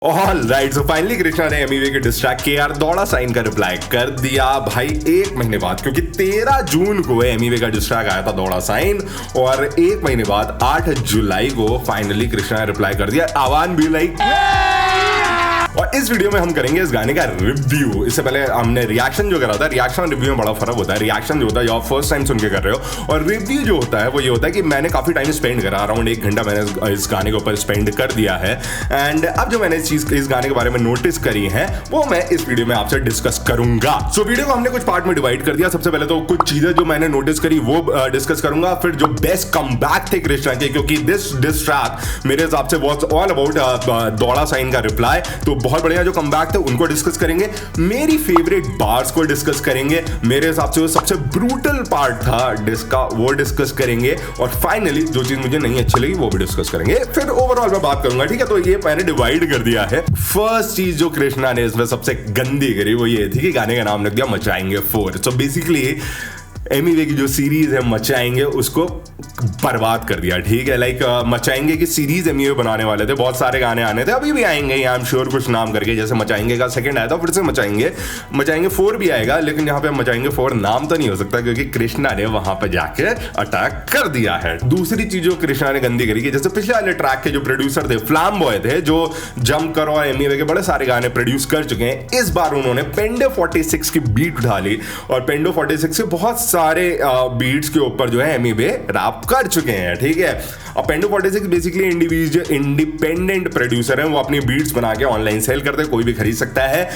Alright, so finally Krishna ने एमिवे के diss track K R दौड़ा साइन का रिप्लाई कर दिया भाई 1 महीने बाद, क्योंकि 13 जून को एमिवे का डिस्ट्रैक आया था दौड़ा साइन और 1 महीने बाद 8 जुलाई को फाइनली कृष्णा ने रिप्लाई कर दिया। आवान भी लाइक और इस वीडियो में हम करेंगे इस गाने का रिव्यू। इससे पहले हमने रिएक्शन जो करा था, रिएक्शन और रिव्यू में बड़ा फर्क होता है। रिएक्शन जो होता है आप फर्स्ट टाइम सुन के कर रहे हो, और रिव्यू जो होता है वो ये होता है कि मैंने काफी टाइम स्पेंड करा, अराउंड 1 घंटा मैंने इस गाने के ऊपर स्पेंड कर दिया है। एंड अब जो मैंने इस गाने के बारे में नोटिस करी है वो मैं इस वीडियो में आपसे डिस्कस करूंगा। सो वीडियो को हमने कुछ पार्ट में डिवाइड कर दिया। सबसे पहले तो कुछ चीजें जो मैंने नोटिस करी वो डिस्कस करूंगा, फिर जो बेस्ट कमबैक थे कृष्णा के, क्योंकि दिस ट्रैक मेरे हिसाब से वाज ऑल अबाउट दौड़ा साइन का रिप्लाई। तो बहुत बढ़िया जो कमबैक थे उनको डिस्कस करेंगे, मेरी फेवरेट बार्स को डिस्कस करेंगे, मेरे हिसाब से वो सबसे ब्रूटल पार्ट था डिस्का वो डिस्कस करेंगे, और फाइनली जो चीज मुझे नहीं अच्छी लगी वो भी डिस्कस करेंगे। फिर ओवरऑल मैं बात करूंगा, ठीक है। तो ये मैंने डिवाइड कर दिया है। फर्स्ट चीज जो कृष्णा ने इसमें सबसे गंदी करी वो ये थी कि गाने का नाम रख दिया मचाएंगे 4। सो बेसिकली एमिवे की जो सीरीज है मचाएंगे उसको बर्बाद कर दिया, ठीक है। लाइक मचाएंगे की सीरीज एमिवे बनाने वाले थे, बहुत सारे गाने आने थे, अभी भी आएंगे आई एम श्योर कुछ नाम करके, जैसे मचाएंगे का सेकंड आया था, फिर से मचाएंगे 4 भी आएगा, लेकिन यहाँ पे मचाएंगे 4 नाम तो नहीं हो सकता क्योंकि कृष्णा ने वहां पे जाके अटैक कर दिया है। दूसरी चीज जो कृष्णा ने गंदी करी कि जैसे पिछले वाले ट्रैक के जो प्रोड्यूसर थे फ्लैम बॉय थे, जो जंप करो और एमिवे के बड़े सारे गाने प्रोड्यूस कर चुके हैं, इस बार उन्होंने पेंडो 46 की बीट उठा ली और पेंडो 46 से बहुत सारे बीट्स के ऊपर जो है एमिवे रैप कर चुके हैं, ठीक है। अब पेंडो 46 बेसिकली इंडिपेंडेंट प्रोड्यूसर है, वो अपनी बीट्स बना के ऑनलाइन सेल करते हैं, कोई भी खरीद सकता है।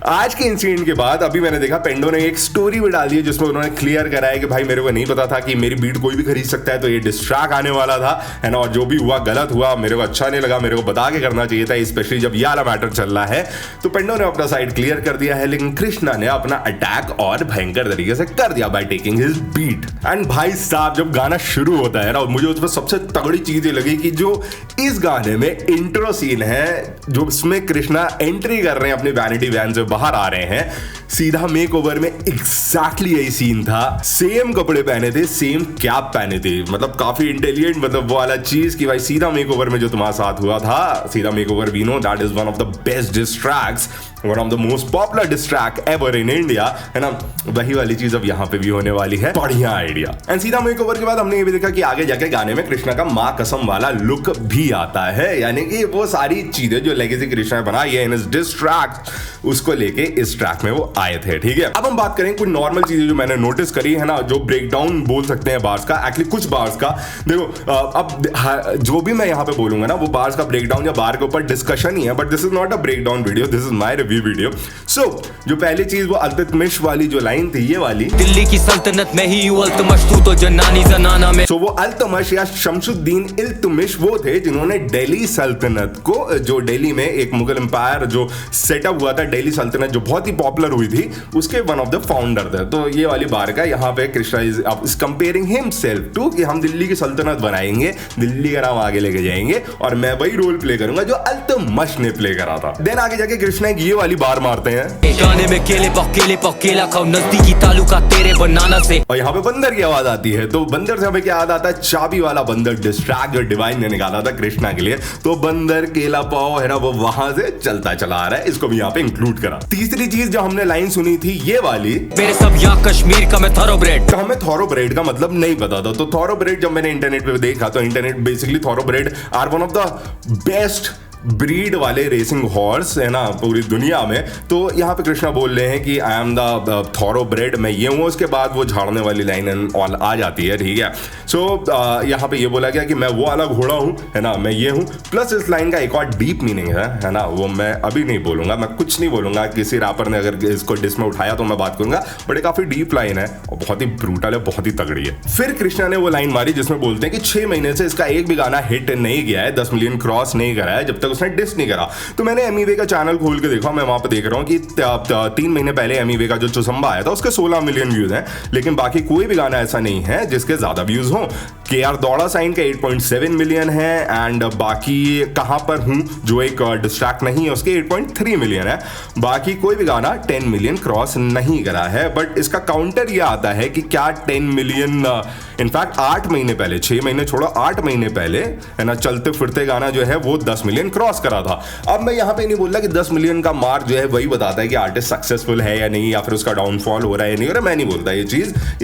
आज के इंसिडेंट के बाद अभी मैंने देखा पेंडो ने एक स्टोरी भी डाल दी है जिसमें उन्होंने क्लियर कराया कि भाई मेरे को नहीं पता था कि मेरी बीट कोई भी खरीद सकता है, तो ये डिस्ट्रैक आने वाला था, है ना। और जो भी हुआ गलत हुआ, मेरे को अच्छा नहीं लगा, मेरे को बता के करना चाहिए था, स्पेशली जब ये वाला मैटर चल रहा है। तो पेंडो ने अपना साइड क्लियर कर दिया है, लेकिन कृष्णा ने अपना अटैक और भयंकर तरीके से कर दिया by taking his beat. And भाई साहब जब गाना शुरू होता है ना, मुझे उसमें सबसे तगड़ी चीज ये लगी कि जो इस गाने में इंट्रो सीन है, जो इसमें कृष्णा एंट्री कर रहे हैं अपनी वैनिटी वैन से बाहर आ रहे हैं, सीधा मेक ओवर में एग्जैक्टली यही सीन था। सेम कपड़े पहने थे, सेम कैप पहने थे, मतलब काफी इंटेलिजेंट, मतलब वो वाला चीज कि भाई सीधा मेक ओवर में जो तुम्हारे साथ हुआ था, सीधा make over we know that is one of the best districts, one of the most popular district ever in India, है ना। वही वाली चीज अब यहाँ पे भी होने वाली है, बढ़िया आइडिया। एंड सीधा मेक ओवर के बाद हमने ये भी देखा कि आगे जाके गाने में कृष्णा का मां कसम वाला लुक भी आता है, यानी कि वो सारी चीजें जो लेगेसी कृष्णा ने बनाई है इन इस डिस्ट्रैक्ट, उसको लेके इस ट्रैक में वो आए थे, ठीक है। अब हम बात करें कुछ नॉर्मल चीजें जो मैंने नोटिस करी है ना, जो ब्रेकडाउन बोल सकते हैं बार्स का, एक्चुअली कुछ बार्स का। देखो अब जो भी मैं यहाँ पे बोलूंगा ना वो बार्स का ब्रेकडाउन या बार के ऊपर डिस्कशन ही है, but this is not a breakdown video, this is my review video. So जो पहली चीज वो अल्तमिश वाली जो लाइन थी, ये वाली, दिल्ली की सल्तनत में ही अल्तमश तू तो जनानी जनाना में। सो वो अल्तमश या शमशुद्दीन इल्तुमिश वो थे जिन्होंने दिल्ली सल्तनत को, जो दिल्ली में एक मुगल एम्पायर जो सेटअप हुआ था, दिल्ली सल्तनत जो बहुत ही पॉपुलर हुई थी, उसके वन ऑफ द फाउंडर थे। तो ये वाली बार का यहाँ पे Krishna is comparing himself to कि हम दिल्ली की सल्तनत बनाएंगे, दिल्ली का नाम आगे लेके जाएंगे, और मैं वही रोल प्ले करूंगा जो अल्तमश ने प्ले करा था। देन आगे जाके कृष्णा एक ये वाली बार मारते हैं, गाने में केले पकेला खाओ नजदीकी तालुका तेरे बनाना से, और यहाँ पे बंदर की आवाज आती है। तो बंदर से हमें क्या याद आता है, चाबी वाला बंदर डिस्ट्रैक्ट जो डिवाइन ने निकाला था कृष्णा के लिए, तो बंदर केला पाओ है ना, वो वहां से चलता चला आ रहा है, इसको भी यहाँ पे इंक्लूड करा। तीसरी चीज जो हमने लाइन सुनी थी ये वाली, मेरे सब यहाँ कश्मीर का मैं थॉरोब्रेड, तो हमें थॉरोब्रेड का मतलब नहीं पता था। तो थॉरोब्रेड जब मैंने इंटरनेट पे देखा तो internet basically thoroughbred are one of the best breed वाले रेसिंग हॉर्स, है ना, पूरी दुनिया में। तो यहाँ पे कृष्णा बोल रहे हैं कि आई एम द थॉरोब्रेड, मैं ये हूँ। उसके बाद वो झाड़ने वाली लाइन ऑल आ जाती है, ठीक है। सो यहाँ पे ये बोला गया कि मैं वो वाला घोड़ा हूँ, है ना, मैं ये हूँ। प्लस इस लाइन का एक और डीप मीनिंग है ना, वो मैं अभी नहीं बोलूंगा, मैं कुछ नहीं बोलूंगा। किसी रैपर ने अगर इसको डिस में उठाया तो मैं बात करूंगा, बट ये काफी डीप लाइन है और बहुत ही ब्रूटल है, बहुत ही तगड़ी है। फिर कृष्णा ने वो लाइन मारी जिसमें बोलते हैं कि 6 महीने से इसका एक भी गाना हिट नहीं गया है, 10 मिलियन क्रॉस नहीं करा है, जब तक उसने डिस नहीं करा। तो मैंने एमिवे का चैनल खोल के देखा, मैं वहां पे देख रहा हूं कि 3 महीने पहले एमिवे का जो चुसंबा आया था उसके 16 मिलियन व्यूज हैं, लेकिन बाकी कोई भी गाना ऐसा नहीं है जिसके ज्यादा व्यूज हो। केआर दौड़ा साइन का 8.7 मिलियन है, एंड बाकी कहां पर हूं जो एक डिस्ट्रैक्ट नहीं है उसके 8.3 मिलियन है। बाकी कोई भी गाना 10 मिलियन क्रॉस नहीं करा है। बट इसका काउंटर ये आता है कि क्या 10 मिलियन इनफैक्ट 8 महीने पहले, 6 महीने छोड़ो 8 महीने पहले है ना, चलते फिरते गाना जो है वो 10 मिलियन क्रॉस करा था। अब मैं यहाँ पे नहीं बोल रहा कि 10 मिलियन का मार्क जो है वही बताता है कि आर्टिस्ट सक्सेसफुल है या नहीं, या फिर उसका डाउनफॉल हो रहा है या नहीं हो रहा, मैं नहीं बोलता ये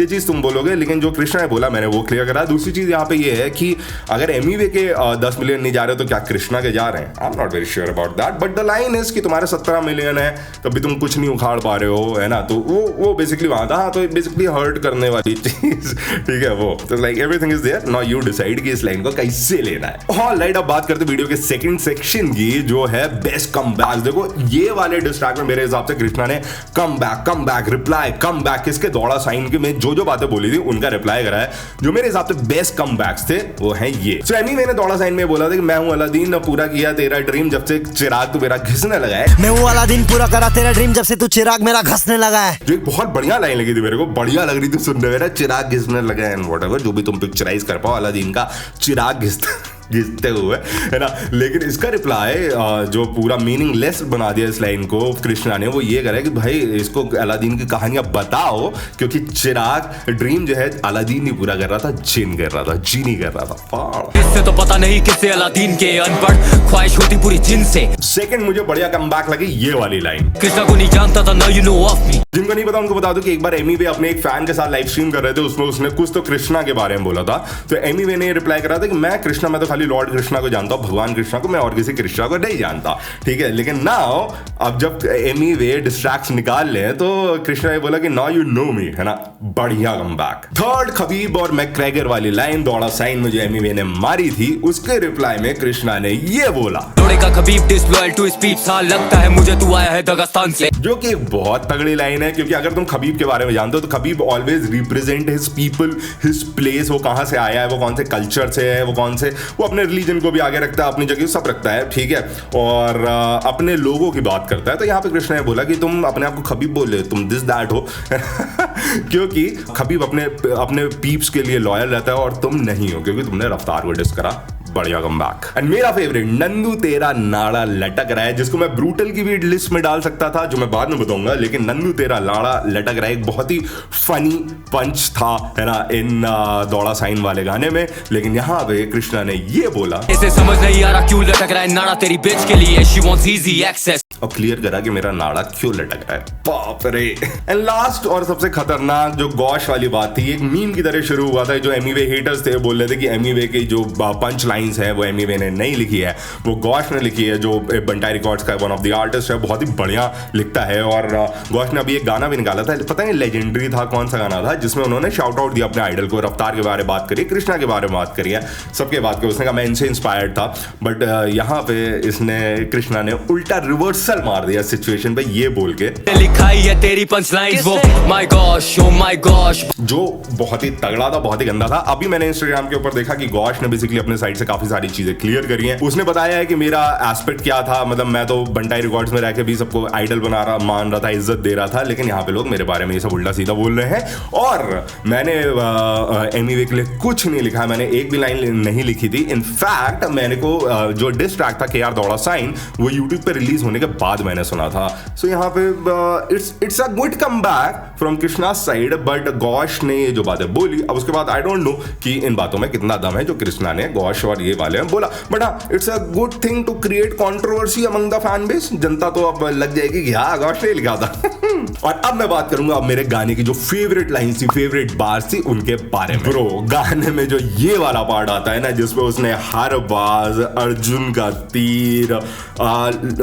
चीज तुम बोलोगे, लेकिन जो कृष्णा ने बोला मैंने वो क्लियर करा। दूसरी चीज यहाँ पे ये है कि अगर एमिवे के 10 मिलियन नहीं जा रहे तो क्या कृष्णा के जा रहे हैं? I am not very sure about that, but the line is कि तुम्हारे 17 मिलियन है तभी तुम कुछ नहीं उखाड़ पा रहे हो, है ना, तो वो बेसिकली वहां था। हाँ, तो बेसिकली हर्ट करने वाली चीज, ठीक है, वो तो like everything is there, now you decide कि इस लाइन को कैसे लेना है। ऑलराइट, अब बात करते वीडियो के सेकंड सेक्शन की, जो है बेस्ट कमबैक। देखो ये वाले डिस्ट्रैक्ट में मेरे हिसाब से कृष्णा ने come back reply, come back किसके, दौड़ा साइन के में जो बातें बोली थी उनका रिप्लाई करा है, जो मेरे हिसाब से बेस्ट कमबैक्स थे वो हैं ये। सो एमी मैंने दौड़ा साइन में बोला था कि मैं हूं अलादीन, पूरा किया तेरा ड्रीम जब से चिराग तू मेरा घिसने लगा है। मैं हूं अलादीन, पूरा करा तेरा ड्रीम जब से तू चिराग मेरा घसने लगा है। जो एक बहुत बढ़िया लाइन लगी थी मेरे को, बढ़िया लग रही थी सुनने में, चिराग घिसने लगा है, व्हाटएवर जो भी तुम पिक्चराइज कर पाओ अलादीन का चिराग घिसते हुए, है ना। लेकिन इसका रिप्लाई जो पूरा मीनिंगलेस बना दिया इस लाइन को कृष्णा ने, वो ये करे कि भाई इसको अलादीन की कहानियां बताओ, क्योंकि चिराग ड्रीम जो है अलादीन नहीं पूरा कर रहा था, जिन कर रहा था, जीनी कर रहा था। इससे तो पता नहीं किससे अलादीन के अनपढ़ ख्वाहिश होती पूरी जिन से। सेकंड मुझे बढ़िया कमबैक लगी ये वाली लाइन, कृष्णा को नहीं जानता था, now you know of me. जिनको नहीं पता उनको बता दूं कि एक बार एमी अपने एक फैन के साथ लाइव स्ट्रीम कर रहे थे, उसमें उसने कुछ तो कृष्णा के बारे में बोला था, तो एमी ने रिप्लाई करा था कि मैं कृष्णा, मैं तो खाली लॉर्ड कृष्णा को जानता हूं, भगवान कृष्णा को, मैं और किसी कृष्णा को नहीं जानता, ठीक है। लेकिन नाउ अब जब एमी डिस्ट्रैक्ट्स निकाल ले तो कृष्णा ने बोला कि नाउ यू नो मी, है ना, बढ़िया कमबैक। थर्ड खबीब और मैकग्रेगर वाली लाइन दौड़ा साइन में जो एमी ने मारी थी, उसके रिप्लाई में कृष्णा ने ये बोला, दौड़े का खबीब डिसलॉयल टू स्पीच, सा लगता है मुझे तू आया है दगस्तान से, जो कि एक बहुत तगड़ी लाइन है, क्योंकि अगर तुम खबीब के बारे में जानते हो तो Khabib always represent his people, his place, वो कहां से आया है, वो कौन से कल्चर से है, वो अपने रिलीजन को भी आगे रखता है, अपनी जगह सब रखता है, ठीक है, और अपने लोगों की बात करता है। तो यहाँ पे कृष्णा ने बोला कि तुम अपने आप को खबीब बोल रहे हो, तुम दिस दैट हो क्योंकि खबीब अपने पीप्स के लिए लॉयल रहता है और तुम नहीं हो, क्योंकि तुमने रफ्तार को डिस करा। बढ़िया कमबैक। एंड मेरा फेवरेट, नंदू तेरा नाड़ा लटक रहा है, जिसको मैं ब्रूटल की भी लिस्ट में डाल सकता था, जो मैं बाद में बताऊंगा, लेकिन नंदू तेरा नाड़ा लटक रहा है एक बहुत ही फनी पंच था, है ना, इन दौड़ा साइन वाले गाने में। लेकिन यहाँ पे कृष्णा ने ये बोला, इसे समझ नहीं आ रहा क्यों लटक रहा है नाड़ा तेरी बेच के लिए, शी वांट्स इजी एक्सेस, और क्लियर करा कि मेरा नाड़ा क्यों लटक रहा है। बाप रे। एंड लास्ट और सबसे खतरनाक जो गॉश वाली बात थी, एक मीम की तरह शुरू हुआ था, जो एमीवे हेटर्स थे बोल रहे थे कि एमीवे की जो पंच लाइंस है वो एमीवे ने नहीं लिखी है, वो गॉश ने लिखी है, जो बंटाई रिकॉर्ड्स का वन ऑफ द आर्टिस्ट है, बहुत ही बढ़िया लिखता है। और गॉश ने अभी एक गाना भी निकाला था, पता नहीं लेजेंडरी था कौन सा गाना था, जिसमें उन्होंने शाउट आउट दिया अपने आइडल को, रफ्तार के बारे में बात करी, कृष्णा के बारे में बात करी है, सबके बात करी, उसने कहा मैं इनसे इंस्पायर्ड था। बट यहाँ पे इसने कृष्णा ने उल्टा रिवर्सल मार दिया सिचुएशन पे, ये बोल के लिखाई है तेरी पंच लाइंस वो my gosh, oh my gosh, जो बहुत ही तगड़ा था, बहुत ही गंदा था। अभी मैंने इंस्टाग्राम के ऊपर देखा कि गॉश ने बेसिकली अपने साइड से काफी सारी चीजें क्लियर करी हैं। उसने बताया है कि मेरा एस्पेक्ट क्या था, मतलब मैं तो बंटाई रिकॉर्ड्स में रह के भी सबको आइडल मान रहा था, इज्जत दे रहा था, लेकिन यहाँ पे लोग मेरे बारे में ये सब उल्टा सीधा बोल रहे हैं। और मैंने एमीवे के लिए कुछ नहीं लिखा, मैंने एक भी लाइन नहीं लिखी थी। इनफैक्ट मैंने को जो डिस ट्रैक था केआर दौड़ा साइन, वो यूट्यूब पे रिलीज होने के बाद मैंने सुना था। सो यहाँ पे it's a good comeback from Krishna side, but gosh ने ये जो बातें बोली, अब उसके बाद आई डोंट नो कि इन बातों में कितना दम है जो कृष्णा ने गॉश और ये वाले में बोला, बट हाँ it's a good thing to create controversy among the fan base. जनता तो अब लग जाएगी कि हाँ गॉश ने लिखा था। और अब मैं बात करूंगा अब मेरे गाने की जो फेवरेट लाइन थी, फेवरेट बार थी, उनके बारे में। ब्रो, गाने में जो ये वाला पार्ट आता है ना, जिसमें उसने हर बाज, अर्जुन का तीर,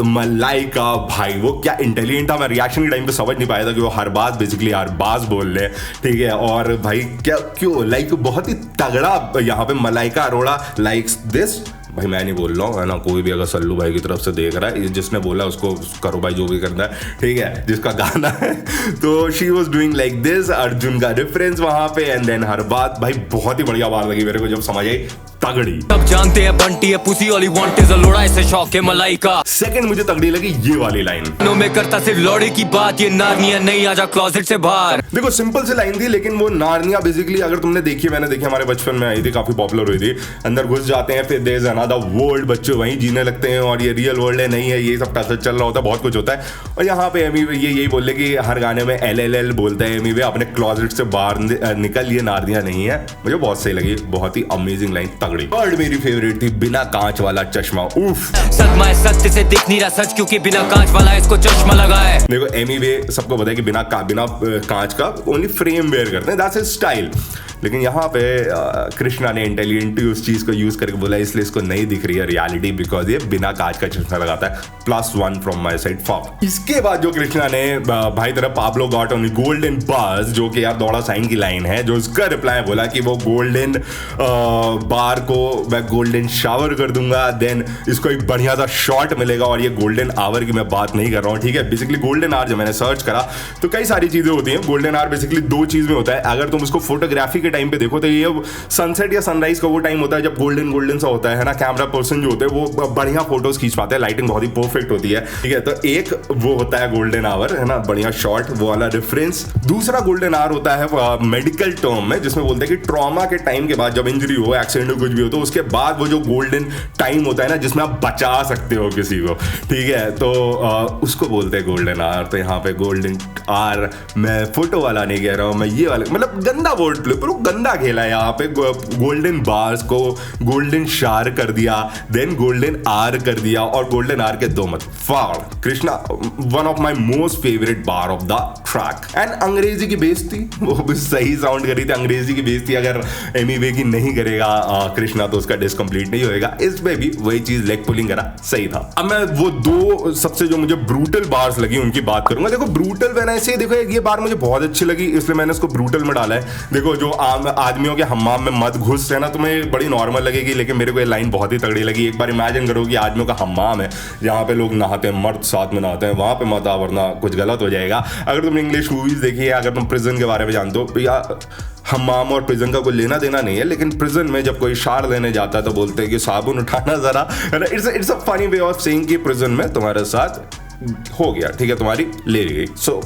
मलाइका, भाई वो क्या इंटेलिजेंट था। मैं रिएक्शन के टाइम पे समझ नहीं पाया था कि वो हर बात बेसिकली हर बाज बोल रहे, ठीक है। और भाई क्या क्यों लाइक बहुत ही तगड़ा यहाँ पे मलाइका अरोड़ा लाइक्स दिस। भाई मैं नहीं बोल रहा हूँ, है ना, कोई भी अगर सल्लू भाई की तरफ से देख रहा है, जिसने बोला उसको करो भाई जो भी करना है, ठीक है, जिसका गाना है, तो she was doing like this, Arjun का रेफरेंस वहां पे, एंड देन हर बात। भाई बहुत ही बढ़िया बात लगी मेरे को जब समझ आई, तगड़ी। सब जानते हैं बंटी है pussy, all he want is a लोड़ा, ऐसे शौक है मलाइका। सेकंड मुझे तगड़ी लगी ये वाली लाइन, नो मैं करता सिर्फ लोड़े की बात, ये नारनिया नहीं आजा क्लोजेट से बाहर। देखो सिंपल सी लाइन थी, लेकिन वो नार्निया बेसिकली अगर तुमने देखी, मैंने देखी, हमारे बचपन में आई थी, काफी पॉपुलर हुई थी। अंदर घुस जाते हैं, फिर देयर इज अनदर वर्ल्ड, बच्चे वहीं जीने लगते हैं और ये रियल वर्ल्ड है नहीं है, ये सब टच चल रहा होता है, बहुत कुछ होता है। और यहाँ पे एमी ये यही बोल रहे कि हर गाने में LLL बोलता है एमी वे, अपने क्लॉजेट से बाहर निकल, ये नार्निया नहीं है। मुझे बहुत सही लगी, बहुत ही अमेजिंग लाइन, तगड़ी। थर्ड मेरी फेवरेट थी बिना कांच वाला चश्मा। उफ, सदमा है सत्य से दिख नहीं रहा सच, क्योंकि बिना कांच वाला इसको चश्मा लगा है। देखो एमी वे सबको पता है कि बिना कांच का ओनली फ्रेम वेयर करते हैं, दैट्स हिज स्टाइल। लेकिन यहाँ पे कृष्णा ने इंटेलिजेंटली उस चीज को यूज करके बोला इसलिए इसको नहीं दिख रही है रियलिटी, बिकॉज ये बिना कांच का चश्मा लगाता है। +1 फ्रॉम माय साइड फॉर। इसके बाद जो कृष्णा ने भाई तरफ Pablo got on golden bars, जो कि यार दौड़ा साइन की लाइन है, जो उसका रिप्लाई बोला कि वो गोल्डन बार को मैं गोल्डन शावर कर दूंगा, देन इसको एक बढ़िया सा शॉट मिलेगा। और ये गोल्डन आवर की मैं बात नहीं कर रहा हूँ, ठीक है। बेसिकली गोल्डन आवर जब मैंने सर्च करा तो कई सारी चीजें होती हैं। गोल्डन आवर बेसिकली 2 चीज में होता है। अगर तुम उसको फोटोग्राफी के टाइम पे देखो तो ये सनसेट या सनराइज का वो टाइम होता है जब गोल्डन गोल्डन सा होता है ना। कैमरा पर्सन जो होते हैं वो बढ़िया फोटोज खींच पाते हैं, लाइटिंग बहुत ही परफेक्ट होती है, ठीक है। तो एक वो होता है गोल्डन आवर, है ना, बढ़िया शॉट, वो वाला रेफरेंस। दूसरा गोल्डन आवर होता है मेडिकल टर्म में, जिसमें बोलते हैं कि ट्रॉमा के टाइम के बाद, जब इंजरी हो, एक्सीडेंट हो, कुछ भी हो, तो उसके बाद वो जो गोल्डन टाइम होता है ना, जिसमें आप बचा सकते हो किसी को, ठीक है। तो उसको बोलते हैं गोल्डन आवर। तो यहाँ पे गोल्डन आवर, मैं फोटो वाला नहीं कह रहा हूँ, मैं ये वाला, मतलब गंदा वर्ड प्ले, पर वो गंदा खेला है। यहाँ पे गोल्डन बार्स को गोल्डन शार कर दिया, देन गोल्डन आर कर दिया, और गोल्डन आर के 2 मत फाड़। Krishna one of my most favourite bar of the track. And अंग्रेजी की बेइज्जती, वो भी सही साउंड करी थी। अंग्रेजी की बेइज्जती अगर एमी वे की नहीं करेगा कृष्णा तो उसका डिस्क कंप्लीट नहीं होएगा। इसमें भी वही चीज लेग पुलिंग करा, सही था। अब मैं वो 2 सबसे जो मुझे ब्रूटल बार्स लगी उनकी बात करूंगा। देखो ब्रूटल मैंने ऐसे, देखो ये बार मुझे बहुत अच्छी लगी, इसलिए मैंने इसको ब्रूटल में डाला है। देखो जो आदमियों के हम्माम में मत घुस, है ना, तुम्हें बड़ी नॉर्मल लगेगी, लेकिन मेरे को ये लाइन बहुत ही तगड़ी लगी। एक बार इमेजिन करो कि आदमियों का हम्माम है जहाँ पे लोग नहाते हैं, मर्द साथ में नहाते हैं, वहां पे मत आ वरना कुछ गलत हो जाएगा। अगर तुमने इंग्लिश मूवीज देखी है, अगर तुम प्रिजन के बारे में जानते हो, या हम्माम और प्रिजन का कोई लेना देना नहीं है, लेकिन प्रिजन में जब कोई शार लेने जाता है तो बोलते हैं कि साबुन उठाना जरा, है ना। It's a funny way of saying कि प्रिजन में तुम्हारे साथ हो गया, ठीक है, तुम्हारी ले ली गई। सो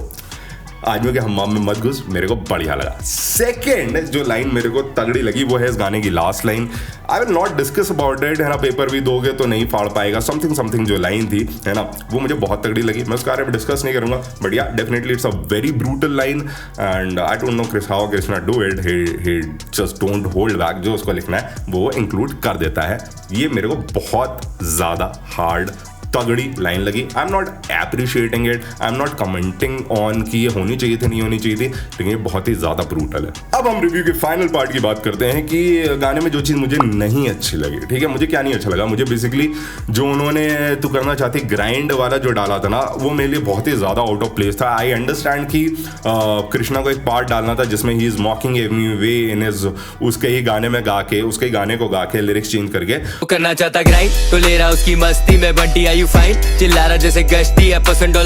आदमियों के हम्माम में मत घुस, मेरे को बढ़िया लगा। सेकेंड जो लाइन मेरे को तगड़ी लगी वो है इस गाने की last line. I will not discuss about it, है ना, पेपर भी दोगे तो नहीं फाड़ पाएगा, समथिंग जो लाइन थी, है ना, वो मुझे बहुत तगड़ी लगी। मैं उसके बारे में डिस्कस नहीं करूंगा, बट या definitely it's a very brutal line and I don't know how Krishna do it, he just don't hold back, जो उसको लिखना है वो इंक्लूड कर देता है। ये मेरे को बहुत ज्यादा हार्ड तगड़ी लाइन लगी। I am not appreciating it, I am not commenting on कि ये होनी चाहिए थी नहीं होनी चाहिए थी, लेकिन ये बहुत ही ज्यादा ब्रूटल है। अब हम रिव्यू के फाइनल पार्ट की बात करते हैं कि गाने में जो चीज मुझे नहीं अच्छी लगी, ठीक है। मुझे क्या नहीं अच्छा लगा, मुझे बेसिकली जो उन्होंने तू करना चाहती ग्राइंड वाला जो डाला था ना, वो मेरे लिए बहुत ही ज्यादा आउट ऑफ प्लेस था। आई अंडरस्टैंड कि कृष्णा को एक पार्ट डालना था जिसमें he is mocking Emiway in his, उसके ही गाने में गा के, उसके गाने को गा के लिरिक्स चेंज करके करना चाहता ग्राइंड तो ले रहा उसकी मस्ती में, बंटी यू फाइन, चिल्ला रहा जैसे गश्ती है $%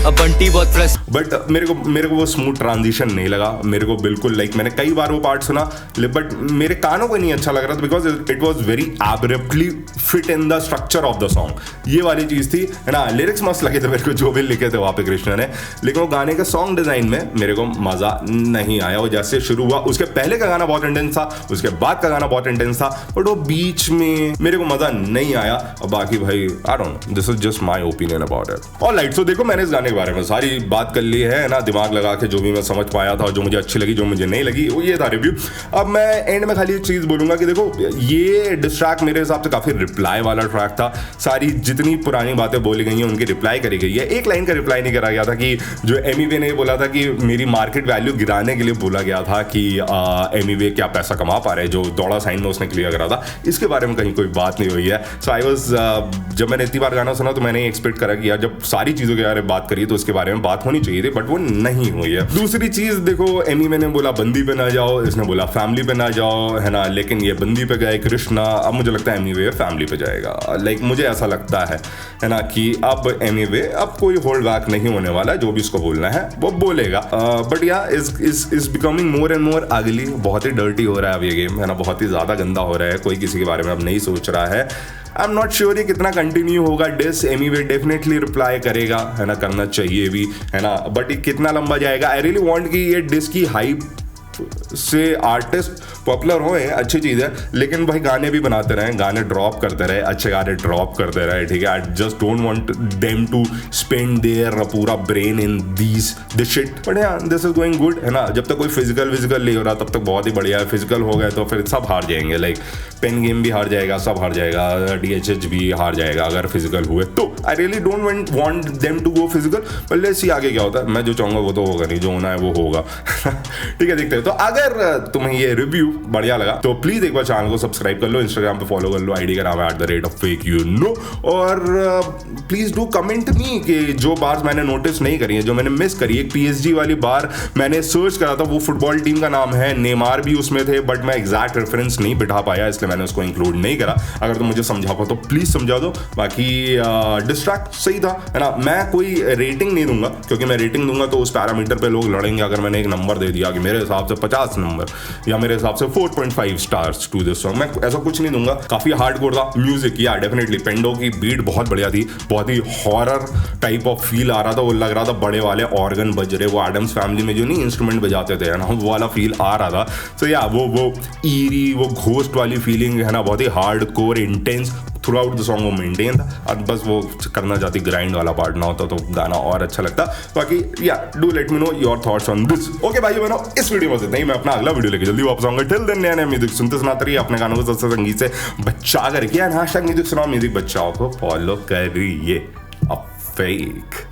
अब बंटी बहुत फ्रस्ट। बट मेरे को वो स्मूथ ट्रांजिशन नहीं लगा, मेरे को बिल्कुल लाइक मैंने कई बार वो पार्ट सुना, बट मेरे कानों को नहीं अच्छा लग रहा था, because it was very abruptly fit in the structure of the song. ये वाली चीज थी, है ना। लिरिक्स मस्त लगे थे मेरे को, जो भी लिखे थे वहां पे कृष्णा ने, लेकिन वो गाने के सॉन्ग डिजाइन में मेरे को मजा नहीं आया। वो जैसे शुरू हुआ, उसके पहले का गाना बहुत इंटेंस था, उसके बाद का गाना बहुत इंटेंस था, बट वो बीच में मेरे को मजा नहीं आया। और बाकी भाई I don't know, this is just my opinion about it. Alright, so देखो मैंने इस गाने के बारे में सारी बात कर ली है ना, दिमाग लगा के जो भी मैं समझ पाया था, जो मुझे अच्छी लगी, जो मुझे नहीं लगी, वो ये था रिव्यू। अब मैं एंड में खाली एक चीज बोलूंगा कि देखो ये डिस ट्रैक मेरे हिसाब से काफी रिप्लाई वाला ट्रैक था। सारी जितनी पुरानी बातें बोली गई हैं उनकी रिप्लाई करी गई है। एक लाइन का रिप्लाई नहीं करा गया था कि जो एमी वे ने बोला था कि मेरी मार्केट वैल्यू गिराने के लिए बोला गया था कि एमी वे क्या पैसा कमा पा रहे, जो दौड़ा साइन में उसने क्लियर करा था, इसके बारे में कहीं कोई बात नहीं हुई है। सो आई वाज, जब मैंने इतनी बार गाना सुना तो मैंने एक्सपेक्ट करा कि यार जब सारी चीजों के बारे में बात करी तो उसके बारे में बात होनी चाहिए थी, बट वो नहीं हुई है। दूसरी चीज देखो, एमी मैंने बोला बंदी पे ना जाओ, इसने बोला फैमिली पे ना जाओ, है ना, लेकिन ये बंदी पे गए कृष्णा। अब मुझे लगता है एमी वे फैमिली पे जाएगा, लाइक मुझे ऐसा लगता है ना, कि अब एमी वे अब कोई होल्ड बैक नहीं होने वाला, जो भी इसको बोलना है वो बोलेगा। बट या is becoming more and more अगली, बहुत ही डर्टी हो रहा है अब ये गेम, है ना, बहुत ही ज्यादा गंदा हो रहा है, कोई किसी के बारे में अब नहीं सोच रहा है। आई एम नॉट श्योर ये कितना कंटिन्यू होगा। डिस एमी वे डेफिनेटली रिप्लाई करेगा, है ना, करना चाहिए भी, है ना, ना, बट ये कितना लंबा जाएगा। आई रियली वांट कि ये डिस्क की हाइप से आर्टिस्ट पॉपुलर हो, अच्छी चीज़ है, लेकिन भाई गाने भी बनाते रहे, गाने ड्रॉप करते रहे, अच्छे गाने ड्रॉप करते रहे, ठीक है। I just don't want them to spend their पूरा brain in this shit, but yeah this is going good, है ना। जब तक कोई फिजिकल नहीं हो रहा तब तक बहुत ही बढ़िया है। फिजिकल हो गए तो फिर सब हार जाएंगे, लाइक पेन गेम भी हार जाएगा, सब हार जाएगा, DHH भी हार जाएगा अगर फिजिकल हुए तो। I really don't want them to go physical, पर लेट्स सी आगे क्या होता है। मैं जो चाहूंगा वो तो होगा नहीं, जो होना है वो होगा। ठीक है, देखते हैं। तो अगर तुम्हें ये रिव्यू बढ़िया लगा तो प्लीज एक बार चैनल को सब्सक्राइब कर लो, इंस्टाग्राम पे फॉलो कर लो, आईडी का नाम है @fakeyouno, और प्लीज डू कमेंट मी कि जो बार मैंने नोटिस नहीं करी है, जो मैंने मिस करी है। एक PSG वाली बार मैंने सर्च करा था, वो फुटबॉल टीम का नाम है, नेमार भी उसमें थे, बट मैं एग्जैक्ट रेफरेंस नहीं बिठा पाया, इसलिए मैंने उसको इंक्लूड नहीं करा। अगर तुम मुझे समझा पाओ तो प्लीज समझा दो। बाकी डिस्ट्रैक्ट सही था, है ना। मैं कोई रेटिंग नहीं दूंगा, क्योंकि मैं रेटिंग दूंगा तो उस पैरामीटर पे लोग लड़ेंगे। अगर मैंने एक नंबर दे दिया कि मेरे हिसाब से 50 नंबर या मेरे हिसाब से 4.5 स्टार्स टू दिस सॉन्ग, मैं ऐसा कुछ नहीं दूंगा। काफी हार्डकोर था म्यूजिक, या डेफिनेटली पेंडो की बीट बहुत बढ़िया थी, बहुत ही हॉरर टाइप ऑफ फील आ रहा था। वो लग रहा था बड़े वाले ऑर्गन बज रहे, वो एडम्स फैमिली में जो नहीं इंस्ट्रूमेंट बजाते थे, है ना, वो वाला फील आ रहा था। सो या वो ईरी, वो घोस्ट वाली फीलिंग, है ना, बहुत ही hardcore intense throughout the song वो मेंटेन था। और बस वो करना चाहती ग्राइंड वाला पार्ट ना होता तो गाना और अच्छा लगता। बाकी या do let me know your thoughts on this. Okay भाई बनो, इस वीडियो में इतना ही। मैं अपना अगला वीडियो लेके जल्दी वापस आऊंगा। टिल देन नया म्यूजिक सुनते सुनाते रहिए, अपने गानों को सस्ते संगीत से बचा करके, #म्यूजिक सुनाओ, म्यूजिक बचाओ को फॉलो करिए। फेक